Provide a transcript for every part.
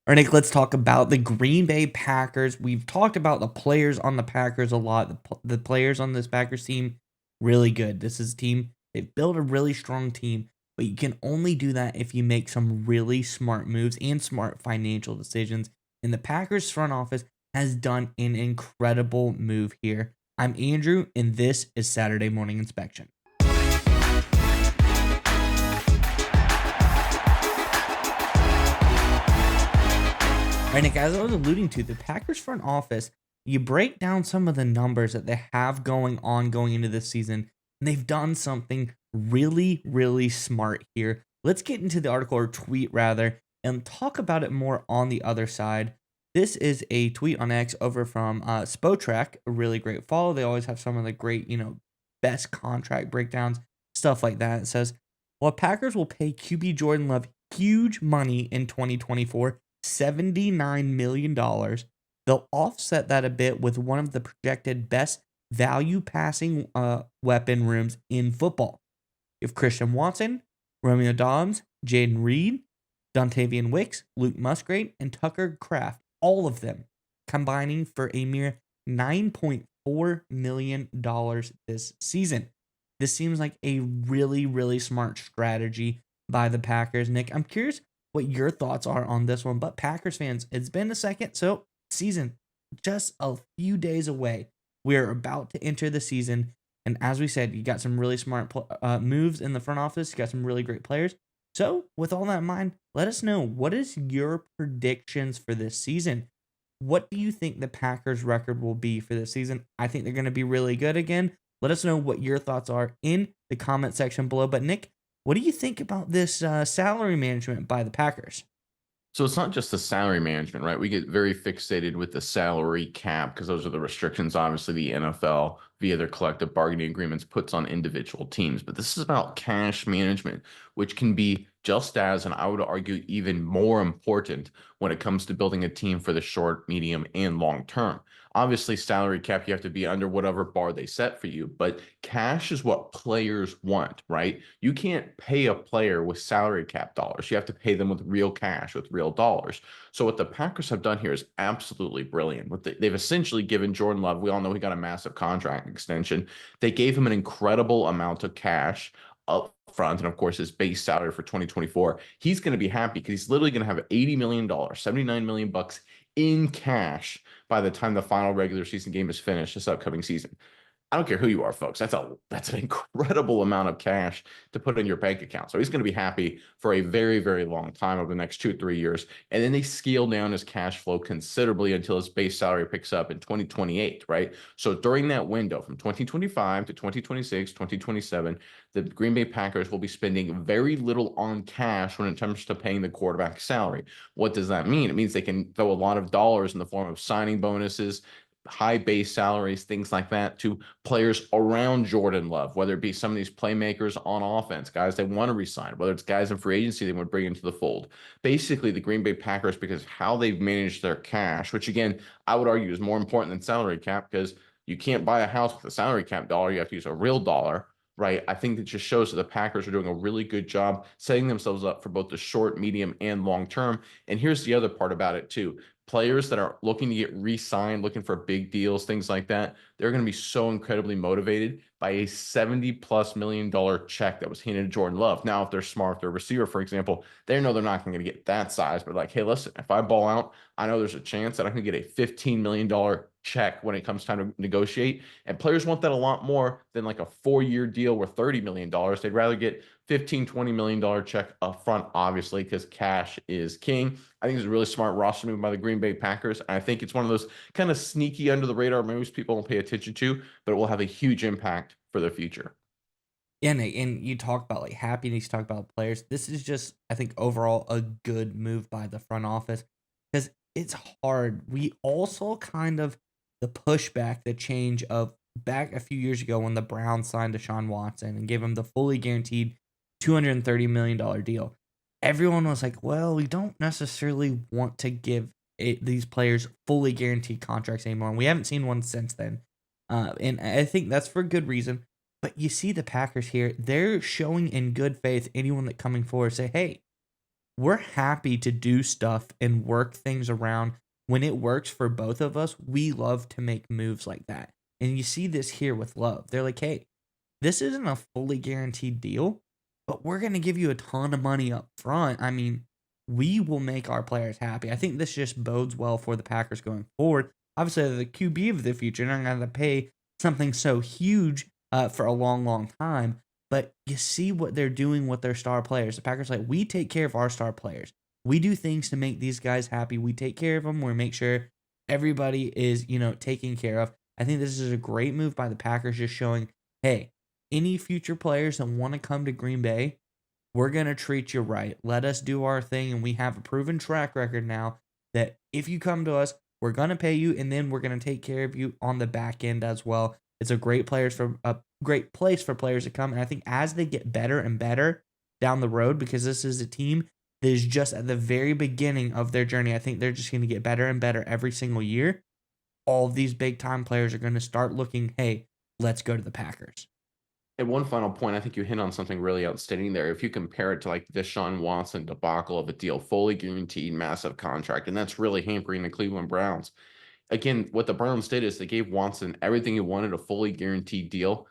All right, Nick, let's talk about the Green Bay Packers. We've talked about the players on the Packers a lot. The players on this Packers team, really good. This is a team, they've built a really strong team, but you can only do that if you make some really smart moves and smart financial decisions. And the Packers front office has done an incredible move here. I'm Andrew, and this is Saturday Morning Inspection. Right, Nick, as I was alluding to, the Packers front office, you break down some of the numbers that they have going into this season, and they've done something really, really smart here. Let's get into the article or tweet rather and talk about it more on the other side. This is a tweet on X over from Spotrac, a really great follow. They always have some of the great, best contract breakdowns, stuff like that. It says, while Packers will pay QB Jordan Love huge money in 2024, $79 million. They'll offset that a bit with one of the projected best value passing weapon rooms in football. You have Christian Watson, Romeo Dobbs, Jaden Reed, Dontavian Wicks, Luke Musgrave, and Tucker Kraft. All of them combining for a mere $9.4 million this season. This seems like a really, really smart strategy by the Packers. Nick, I'm curious what your thoughts are on this one. But Packers fans, it's been a second, so season just a few days away. We're about to enter the season, and as we said, you got some really smart moves in the front office. You got some really great players. So, with all that in mind, let us know, what is your predictions for this season? What do you think the Packers' record will be for this season? I think they're going to be really good again. Let us know what your thoughts are in the comment section below. But Nick, what do you think about this salary management by the Packers? So it's not just the salary management, right? We get very fixated with the salary cap because those are the restrictions, obviously, the NFL via their collective bargaining agreements puts on individual teams. But this is about cash management, which can be just as, and I would argue, even more important when it comes to building a team for the short, medium, and long term. Obviously, salary cap, you have to be under whatever bar they set for you, but cash is what players want, right? You can't pay a player with salary cap dollars. You have to pay them with real cash, with real dollars. So what the Packers have done here is absolutely brilliant. They've essentially given Jordan Love, we all know he got a massive contract extension. They gave him an incredible amount of cash up front, and of course his base salary for 2024. He's going to be happy because he's literally going to have $80 million, 79 million bucks in cash by the time the final regular season game is finished this upcoming season. I don't care who you are, folks. That's an incredible amount of cash to put in your bank account. So he's going to be happy for a very, very long time over the next 2 or 3 years. And then they scale down his cash flow considerably until his base salary picks up in 2028, right? So during that window from 2025 to 2026, 2027, the Green Bay Packers will be spending very little on cash when it comes to paying the quarterback salary. What does that mean? It means they can throw a lot of dollars in the form of signing bonuses, high base salaries, things like that, to players around Jordan Love, whether it be some of these playmakers on offense, guys they want to resign, whether it's guys in free agency they want to bring into the fold. Basically, the Green Bay Packers, because how they've managed their cash, which again, I would argue is more important than salary cap, because you can't buy a house with a salary cap dollar. You have to use a real dollar, right? I think it just shows that the Packers are doing a really good job setting themselves up for both the short, medium, and long term. And here's the other part about it too. Players that are looking to get re-signed, looking for big deals, things like that, they're going to be so incredibly motivated by a $70+ million check that was handed to Jordan Love. Now, if they're smart, if they're a receiver, for example, they know they're not going to get that size, but like, hey, listen, if I ball out, I know there's a chance that I can get a $15 million check when it comes time to negotiate. And players want that a lot more than like a 4-year deal worth $30 million. They'd rather get 15, $20 million check up front, obviously, because cash is king. I think it's a really smart roster move by the Green Bay Packers. And I think it's one of those kind of sneaky under the radar moves people don't pay attention to, but it will have a huge impact for the future. Yeah, and you talk about like happiness, you talk about players. This is just, I think, overall a good move by the front office because it's hard. We also kind of the pushback, the change of back a few years ago when the Browns signed Deshaun Watson and gave him the fully guaranteed $230 million deal. Everyone was like, well, we don't necessarily want to give these players fully guaranteed contracts anymore. And we haven't seen one since then. And I think that's for good reason. But you see the Packers here, they're showing in good faith anyone that coming forward say, hey, we're happy to do stuff and work things around when it works for both of us. We love to make moves like that. And you see this here with Love. They're like, hey, this isn't a fully guaranteed deal, but we're going to give you a ton of money up front. I mean, we will make our players happy. I think this just bodes well for the Packers going forward. Obviously, they're the QB of the future. They're not going to pay something so huge for a long, long time. But you see what they're doing with their star players. The Packers like, we take care of our star players. We do things to make these guys happy. We take care of them. We make sure everybody is, taken care of. I think this is a great move by the Packers, just showing, hey, any future players that want to come to Green Bay, we're going to treat you right. Let us do our thing. And we have a proven track record now that if you come to us, we're going to pay you and then we're going to take care of you on the back end as well. It's a great place for players to come. And I think as they get better and better down the road, because this is a team that is just at the very beginning of their journey, I think they're just going to get better and better every single year. All of these big time players are going to start looking, hey, let's go to the Packers. And one final point, I think you hit on something really outstanding there. If you compare it to like the Deshaun Watson debacle of a deal, fully guaranteed, massive contract, and that's really hampering the Cleveland Browns. Again, what the Browns did is they gave Watson everything he wanted, a fully guaranteed deal.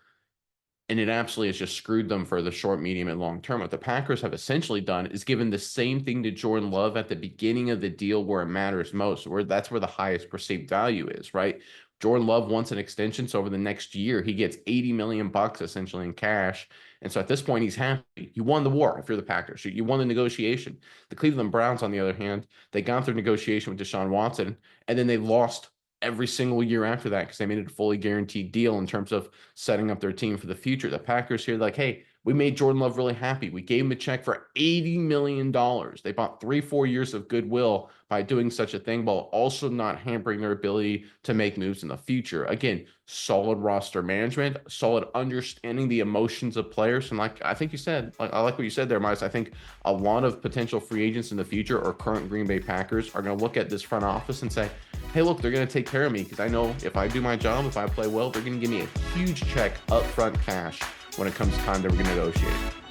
And it absolutely has just screwed them for the short, medium, and long term. What the Packers have essentially done is given the same thing to Jordan Love at the beginning of the deal where it matters most, where that's where the highest perceived value is, right? Jordan Love wants an extension, so over the next year, he gets 80 million bucks essentially in cash. And so at this point, he's happy. You won the war if you're the Packers. You won the negotiation. The Cleveland Browns, on the other hand, they got through negotiation with Deshaun Watson, and then they lost every single year after that because they made it a fully guaranteed deal in terms of setting up their team for the future. The Packers here, like, hey, we made Jordan Love really happy. We gave him a check for $80 million. They bought 3-4 years of goodwill by doing such a thing while also not hampering their ability to make moves in the future. Again, solid roster management, solid understanding the emotions of players. And like I think you said, like I like what you said there, Miles. I think a lot of potential free agents in the future or current Green Bay Packers are going to look at this front office and say, hey, look, they're going to take care of me because I know if I do my job, if I play well, they're going to give me a huge check upfront cash when it comes time to renegotiate.